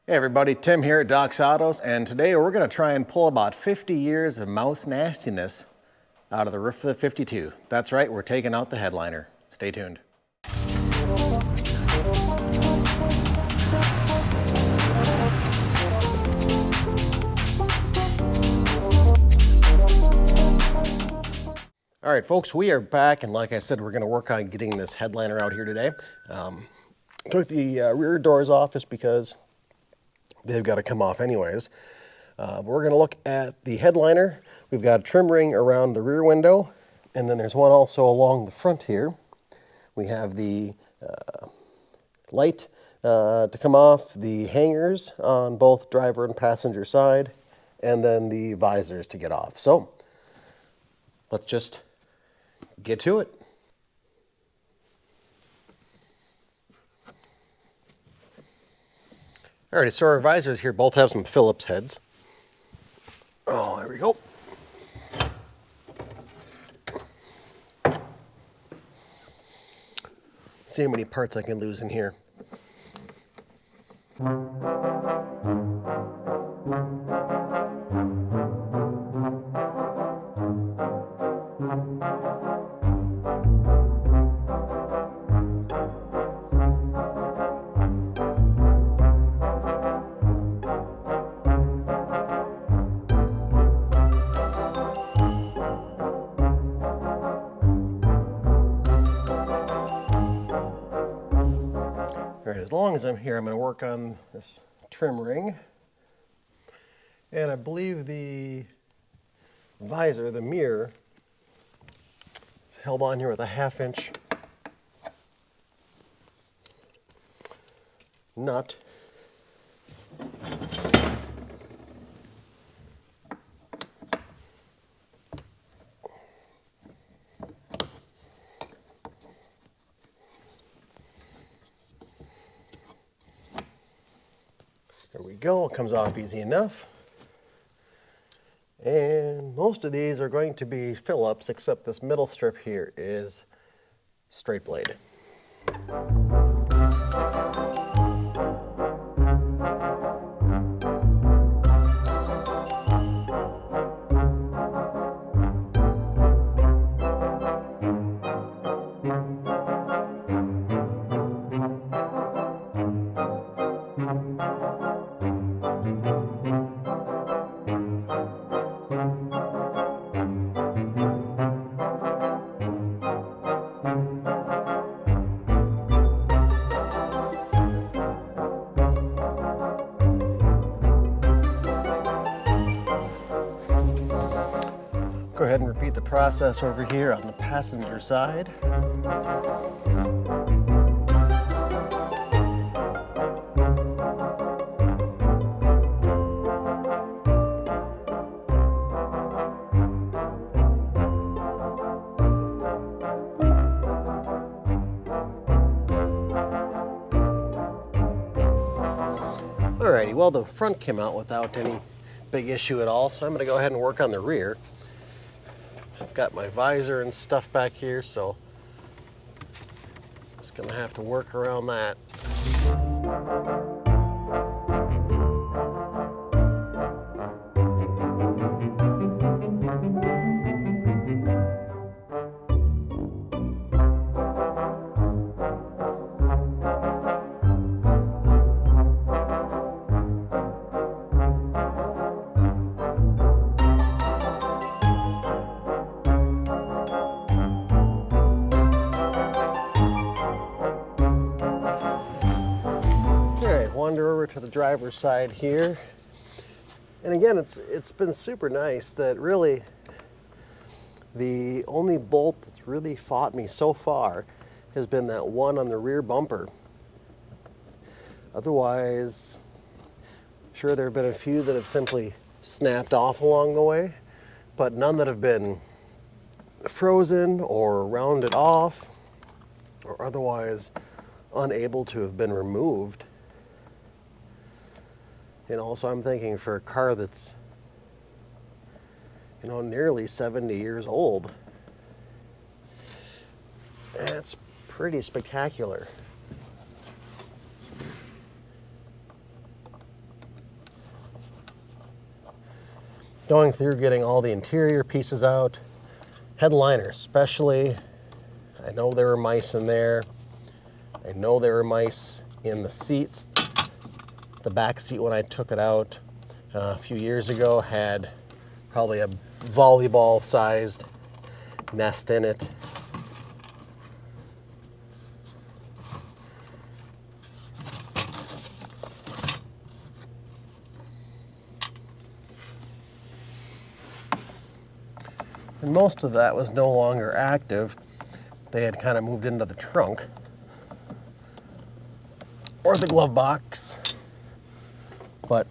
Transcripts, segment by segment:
Hey everybody, Tim here at Deluxe Autos, and today we're going to try and pull about 50 years of mouse nastiness out of the roof of the 52. That's right, we're taking out the headliner. Stay tuned. All right, folks, we are back, and like I said, we're going to work on getting this headliner out here today. Took the rear doors off just because they've got to come off anyways. We're going to look at the headliner. We've got a trim ring around the rear window, and then there's one also along the front here. We have the light to come off, the hangers on both driver and passenger side, and then the visors to get off. So let's just get to it. Alrighty, so our visors here both have some Phillips heads. Oh, there we go. See how many parts I can lose in here. All right, as long as I'm here, I'm going to work on this trim ring. And I believe the visor, the mirror, is held on here with a 1/2 inch nut. There we go, it comes off easy enough. And most of these are going to be Phillips, except this middle strip here is straight blade. Go ahead and repeat the process over here on the passenger side. Alrighty, well the front came out without any big issue at all, so I'm going to go ahead and work on the rear. I've got my visor and stuff back here, so just gonna have to work around that. Wander over to the driver's side here, and again it's been super nice that really the only bolt that's really fought me so far has been that one on the rear bumper. Otherwise, sure, there have been a few that have simply snapped off along the way, but none that have been frozen or rounded off or otherwise unable to have been removed. And also I'm thinking for a car that's, nearly 70 years old, that's pretty spectacular. going through getting all the interior pieces out. Headliner especially. I know there were mice in there. I know there were mice in the seats. The back seat when I took it out a few years ago had probably a volleyball-sized nest in it. And most of that was no longer active. They had kind of moved into the trunk or the glove box. But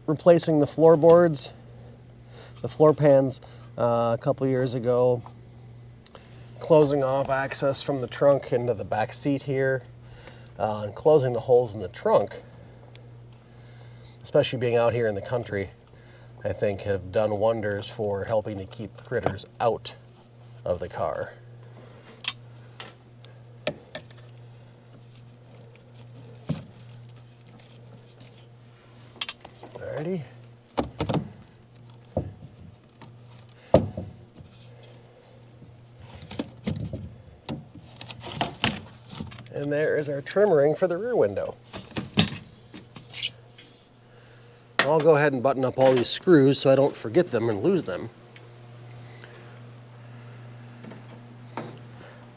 replacing the floorboards, the floor pans a couple years ago, closing off access from the trunk into the back seat here, and closing the holes in the trunk, especially being out here in the country, I think have done wonders for helping to keep critters out of the car. Alrighty. And there is our trim ring for the rear window. I'll go ahead and button up all these screws so I don't forget them and lose them.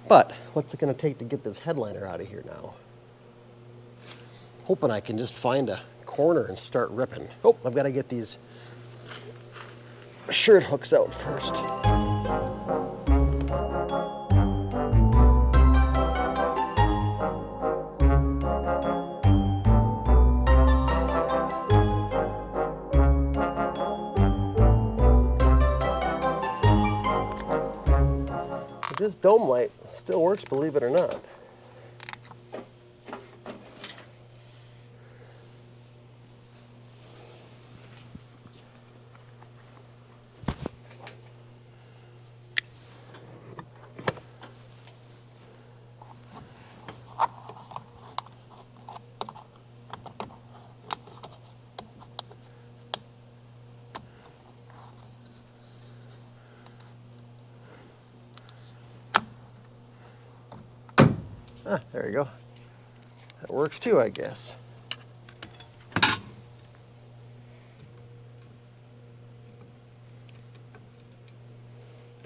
But what's it going to take to get this headliner out of here now? Hoping I can just find a corner and start ripping. Oh, I've got to get these shirt hooks out first. This dome light still works, believe it or not. Ah, there you go. That works too, I guess.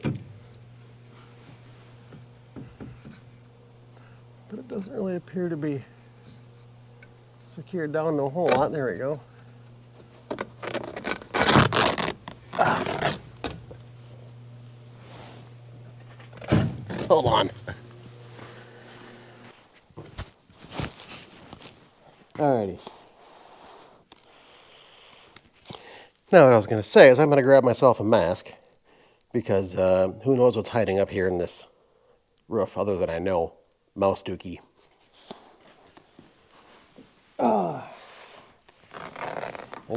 But it doesn't really appear to be secured down to a whole lot. There we go. Ah. Hold on. Alrighty. Now what I was going to say is I'm going to grab myself a mask because who knows what's hiding up here in this roof other than I know mouse dookie. And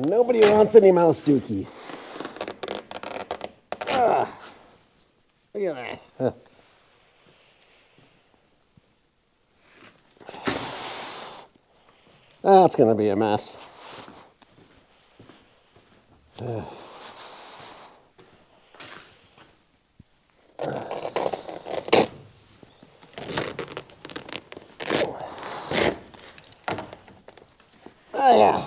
nobody wants any mouse dookie. Look at that. Huh. That's going to be a mess. Oh, yeah.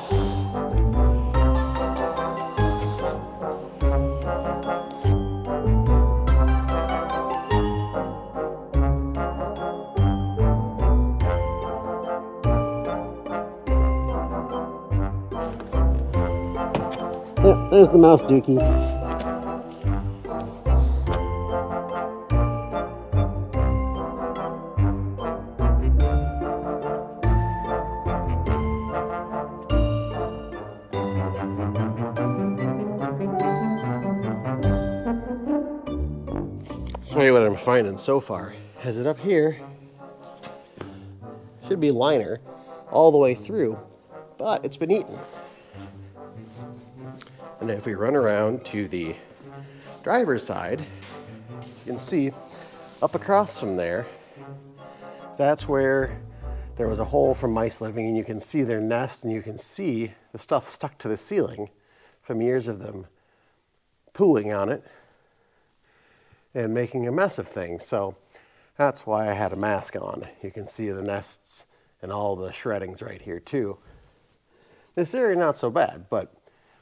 There's the mouse dookie. Show you what I'm finding so far. Has it up here? Should be liner all the way through, but it's been eaten. And if we run around to the driver's side, you can see up across from there, so that's where there was a hole from mice living, and you can see their nest, and you can see the stuff stuck to the ceiling from years of them pooing on it and making a mess of things. So that's why I had a mask on. You can see the nests and all the shreddings right here too. This area not so bad, but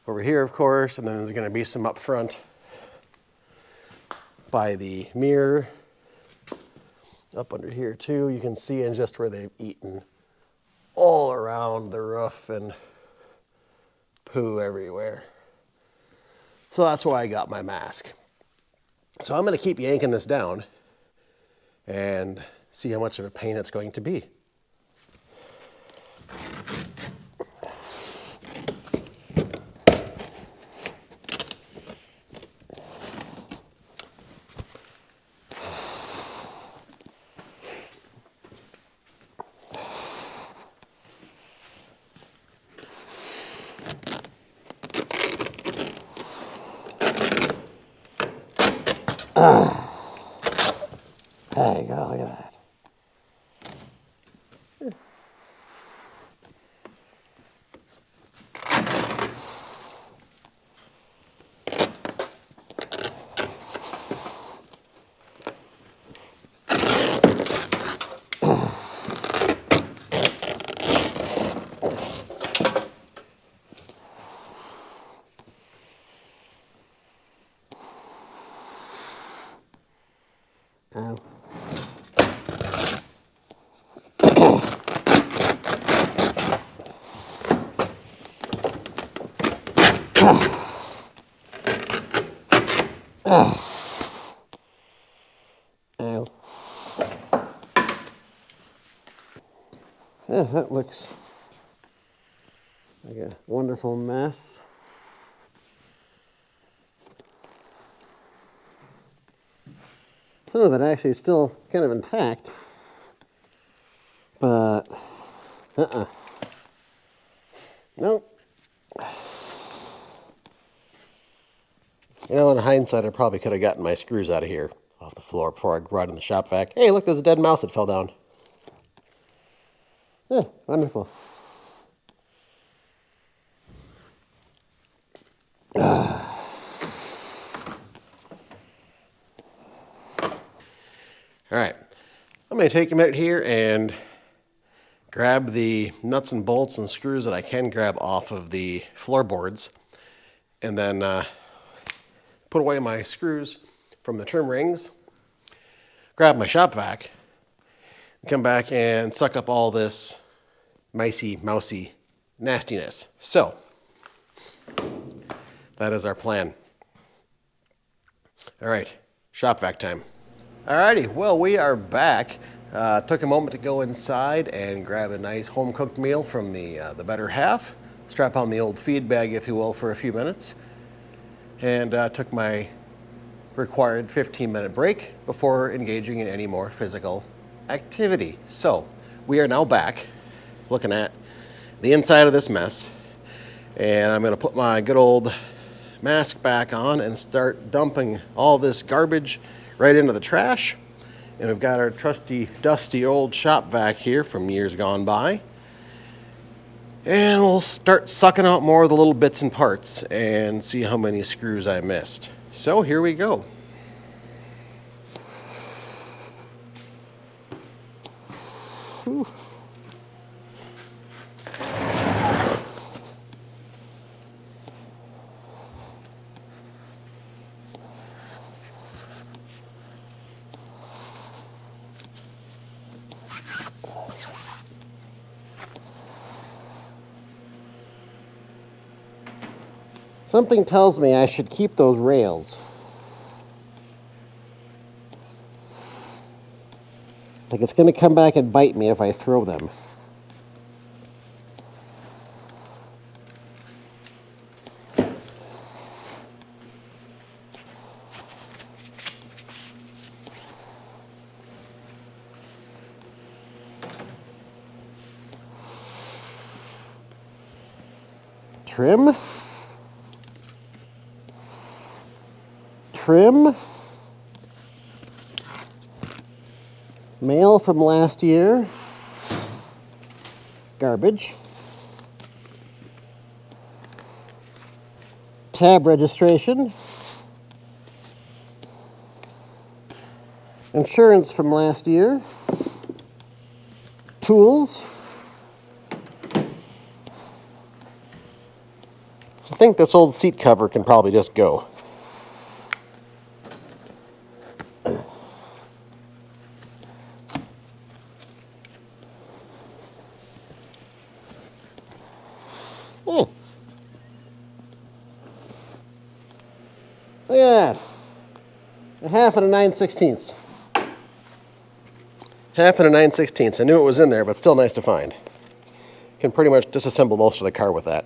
over here, of course, and then there's going to be some up front by the mirror. Up under here too, you can see in just where they've eaten all around the roof and poo everywhere. So that's why I got my mask. So I'm going to keep yanking this down and see how much of a pain it's going to be. There you go, look at that. Ow. Ow. Yeah, that looks like a wonderful mess. Some of it actually is still kind of intact, but nope. You know, in hindsight, I probably could have gotten my screws out of here off the floor before I brought in the shop vac. Hey, look, there's a dead mouse that fell down. Yeah, wonderful. All right, I'm going to take a minute here and grab the nuts and bolts and screws that I can grab off of the floorboards, and then put away my screws from the trim rings, grab my shop vac, and come back and suck up all this mousy nastiness. So, that is our plan. All right, shop vac time. Alrighty, well, we are back. Took a moment to go inside and grab a nice home-cooked meal from the better half. Strap on the old feed bag, if you will, for a few minutes. And took my required 15-minute break before engaging in any more physical activity. So, we are now back looking at the inside of this mess. And I'm going to put my good old mask back on and start dumping all this garbage right into the trash. And we've got our trusty, dusty old shop vac here from years gone by. And we'll start sucking out more of the little bits and parts and see how many screws I missed. So here we go. Whew. Something tells me I should keep those rails. Like it's going to come back and bite me if I throw them. Trim. Trim. Mail from last year. Garbage. Tab registration. Insurance from last year. Tools. I think this old seat cover can probably just go. Look at that. A 1/2 and a 9/16. 1/2 and a 9/16. I knew it was in there, but still nice to find. Can pretty much disassemble most of the car with that.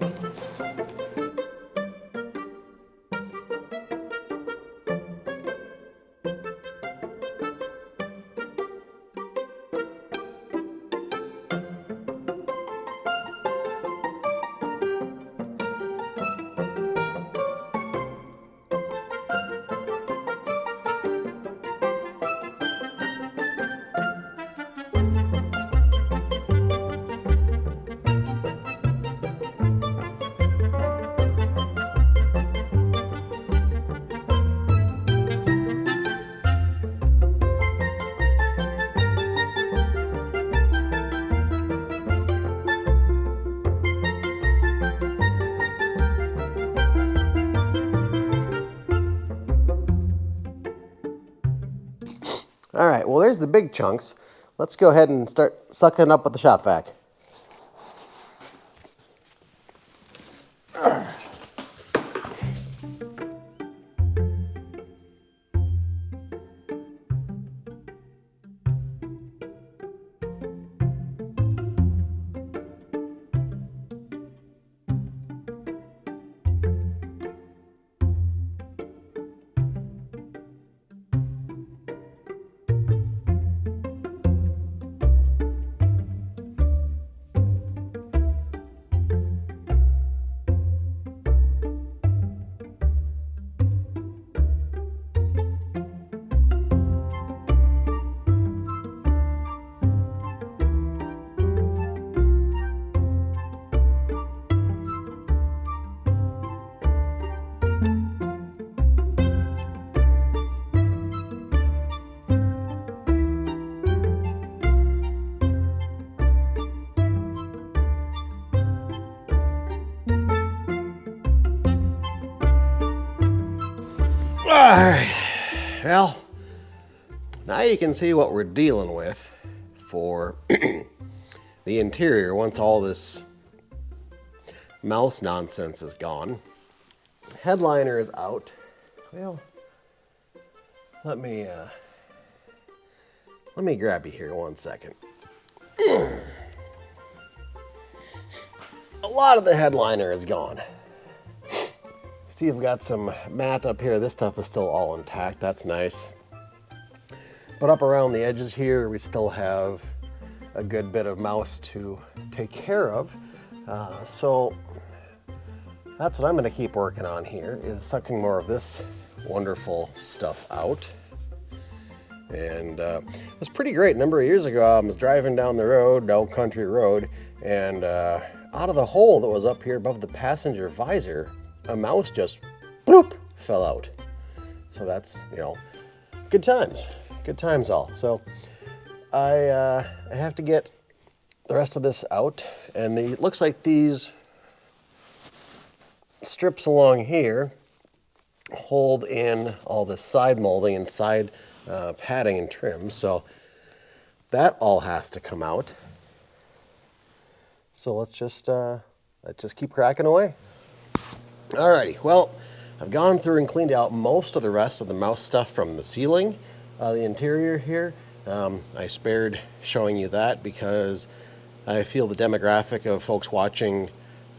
All right, well, there's the big chunks. Let's go ahead and start sucking up with the shop vac. All right, well, now you can see what we're dealing with for the interior once all this mouse nonsense is gone. Headliner is out. Well, let me grab you here 1 second. A lot of the headliner is gone. See, I've got some matte up here. This stuff is still all intact. That's nice. But up around the edges here, we still have a good bit of mouse to take care of. So that's what I'm going to keep working on here, is sucking more of this wonderful stuff out. And it was pretty great. A number of years ago, I was driving down the road, down country road, and out of the hole that was up here above the passenger visor, a mouse just bloop fell out. So that's, you know, good times all. So I have to get the rest of this out, and it looks like these strips along here hold in all the side molding and side padding and trim, so that all has to come out. So let's just keep cracking away. Alrighty, well, I've gone through and cleaned out most of the rest of the mouse stuff from the ceiling, the interior here. I spared showing you that because I feel the demographic of folks watching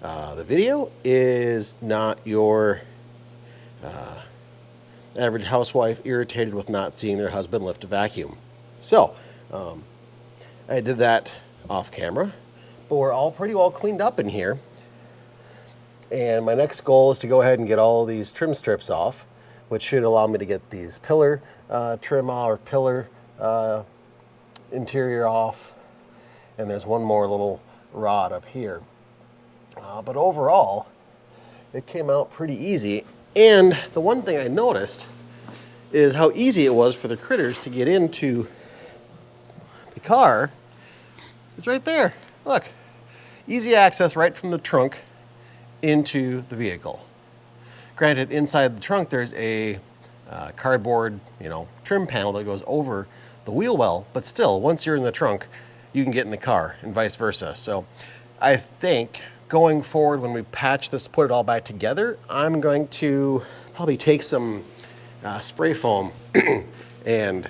the video is not your average housewife irritated with not seeing their husband lift a vacuum. So, I did that off camera, but we're all pretty well cleaned up in here. And my next goal is to go ahead and get all these trim strips off, which should allow me to get these pillar trim off, or pillar interior off. And there's one more little rod up here. But overall, it came out pretty easy. And the one thing I noticed is how easy it was for the critters to get into the car. It's right there. Look, easy access right from the trunk into the vehicle. Granted, inside the trunk there's a cardboard, trim panel that goes over the wheel well, but still, once you're in the trunk, you can get in the car and vice versa. So I think going forward when we patch this, put it all back together, I'm going to probably take some spray foam and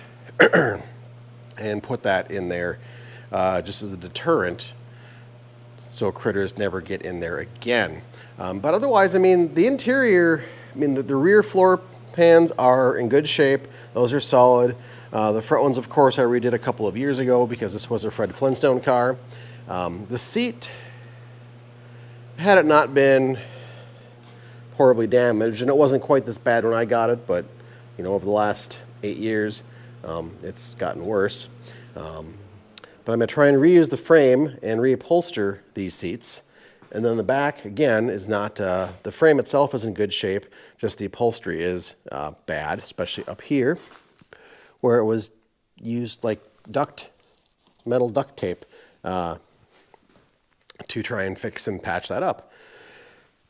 and put that in there just as a deterrent so critters never get in there again. But otherwise, I mean, the interior, the rear floor pans are in good shape. Those are solid. The front ones, of course, I redid a couple of years ago because this was a Fred Flintstone car. The seat, had it not been horribly damaged, and it wasn't quite this bad when I got it, but over the last 8 years, it's gotten worse. But I'm going to try and reuse the frame and reupholster these seats. And then the back, again, is not, the frame itself is in good shape, just the upholstery is bad, especially up here, where it was used like metal duct tape to try and fix and patch that up.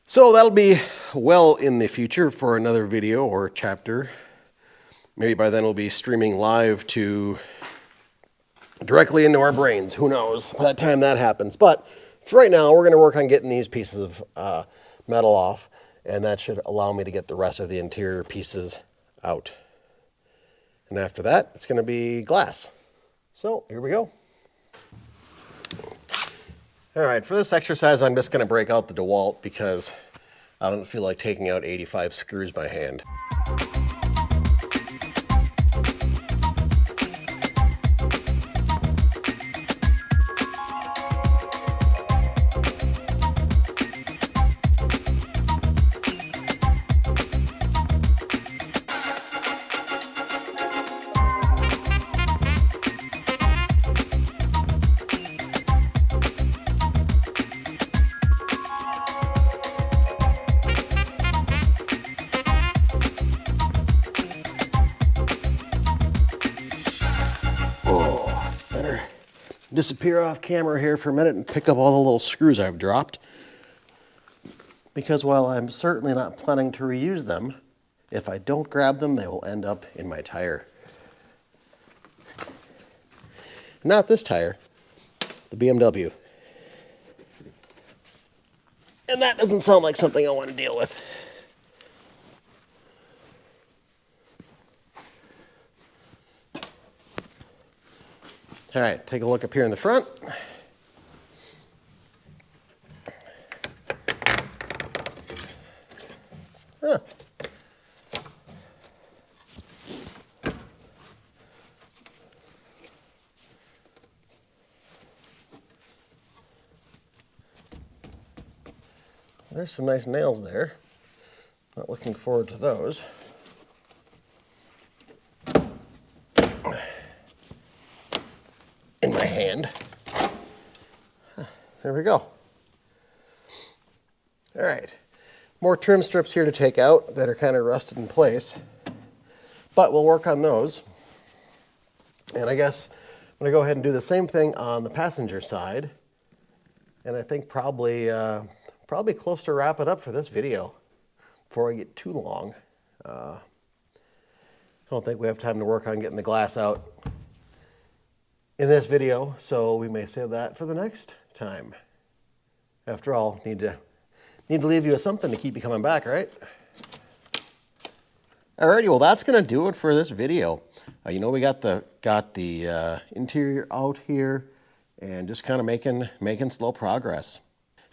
So that'll be well in the future for another video or chapter. Maybe by then we'll be streaming live directly into our brains. Who knows by the time that happens. But for right now, we're going to work on getting these pieces of metal off, and that should allow me to get the rest of the interior pieces out. And after that, it's going to be glass. So here we go. All right, for this exercise, I'm just going to break out the DeWalt because I don't feel like taking out 85 screws by hand. Disappear off camera here for a minute and pick up all the little screws I've dropped. Because while I'm certainly not planning to reuse them, if I don't grab them, they will end up in my tire. Not this tire, the BMW. And that doesn't sound like something I want to deal with. All right, take a look up here in the front. Huh. There's some nice nails there. Not looking forward to those. In my hand. There we go. All right. More trim strips here to take out that are kind of rusted in place. But we'll work on those. And I guess I'm going to go ahead and do the same thing on the passenger side. And I think probably close to wrap it up for this video before I get too long. I don't think we have time to work on getting the glass out in this video, so we may save that for the next time. After all, need to leave you with something to keep you coming back, right? Alrighty, well that's gonna do it for this video. We got the interior out here and just kind of making slow progress.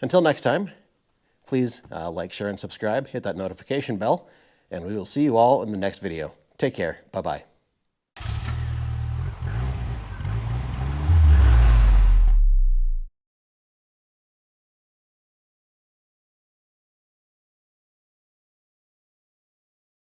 Until next time, please like, share, and subscribe. Hit that notification bell, and we will see you all in the next video. Take care. Bye-bye.